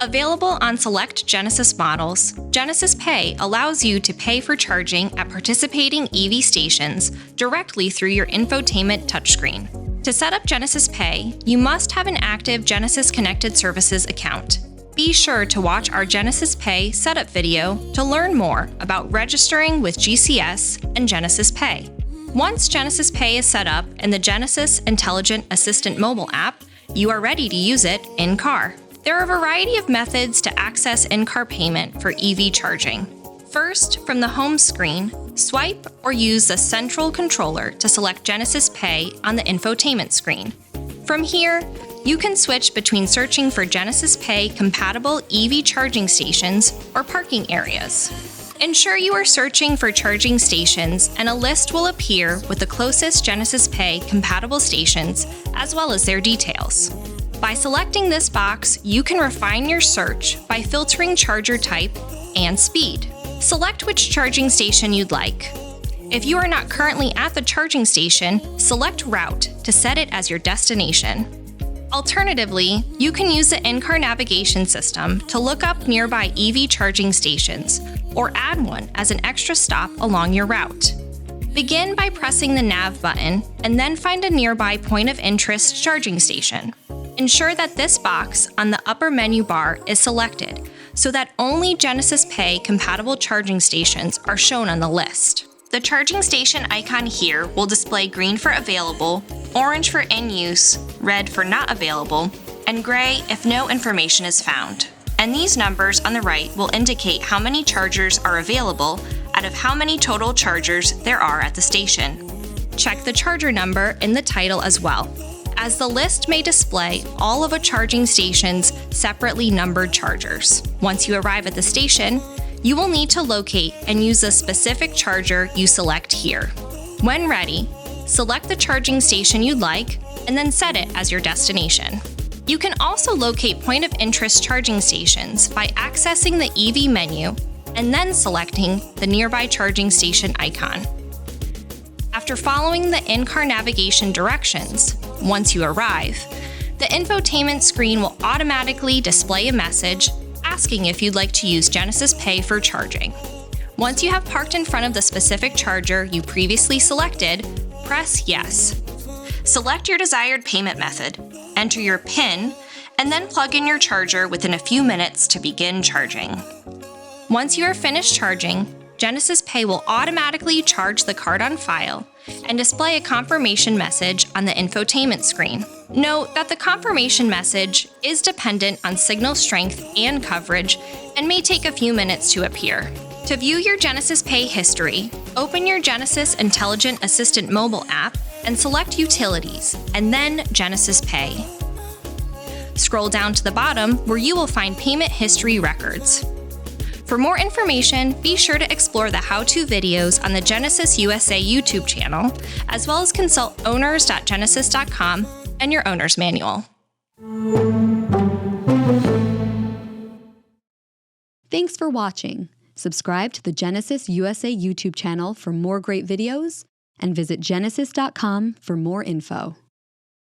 Available on select Genesis models, Genesis Pay allows you to pay for charging at participating EV stations directly through your infotainment touchscreen. To set up Genesis Pay, you must have an active Genesis Connected Services account. Be sure to watch our Genesis Pay setup video to learn more about registering with GCS and Genesis Pay. Once Genesis Pay is set up in the Genesis Intelligent Assistant mobile app, you are ready to use it in-car. There are a variety of methods to access in-car payment for EV charging. First, from the home screen, swipe or use the central controller to select Genesis Pay on the infotainment screen. From here, you can switch between searching for Genesis Pay compatible EV charging stations or parking areas. Ensure you are searching for charging stations and a list will appear with the closest Genesis Pay compatible stations as well as their details. By selecting this box, you can refine your search by filtering charger type and speed. Select which charging station you'd like. If you are not currently at the charging station, select Route to set it as your destination. Alternatively, you can use the in-car navigation system to look up nearby EV charging stations or add one as an extra stop along your route. Begin by pressing the nav button and then find a nearby point of interest charging station. Ensure that this box on the upper menu bar is selected so that only Genesis Pay compatible charging stations are shown on the list. The charging station icon here will display green for available, orange for in use, red for not available, and gray if no information is found. And these numbers on the right will indicate how many chargers are available out of how many total chargers there are at the station. Check the charger number in the title as well, as the list may display all of a charging station's separately numbered chargers. Once you arrive at the station, you will need to locate and use the specific charger you select here. When ready, select the charging station you'd like and then set it as your destination. You can also locate point of interest charging stations by accessing the EV menu and then selecting the nearby charging station icon. After following the in-car navigation directions, once you arrive, the infotainment screen will automatically display a message asking if you'd like to use Genesis Pay for charging. Once you have parked in front of the specific charger you previously selected, press Yes. Select your desired payment method, enter your PIN, and then plug in your charger within a few minutes to begin charging. Once you are finished charging, Genesis Pay will automatically charge the card on file and display a confirmation message on the infotainment screen. Note that the confirmation message is dependent on signal strength and coverage and may take a few minutes to appear. To view your Genesis Pay history, open your Genesis Intelligent Assistant mobile app and select Utilities, and then Genesis Pay. Scroll down to the bottom where you will find payment history records. For more information, be sure to explore the how-to videos on the Genesis USA YouTube channel, as well as consult owners.genesis.com and your owner's manual. Thanks for watching. Subscribe to the Genesis USA YouTube channel for more great videos, and visit genesis.com for more info.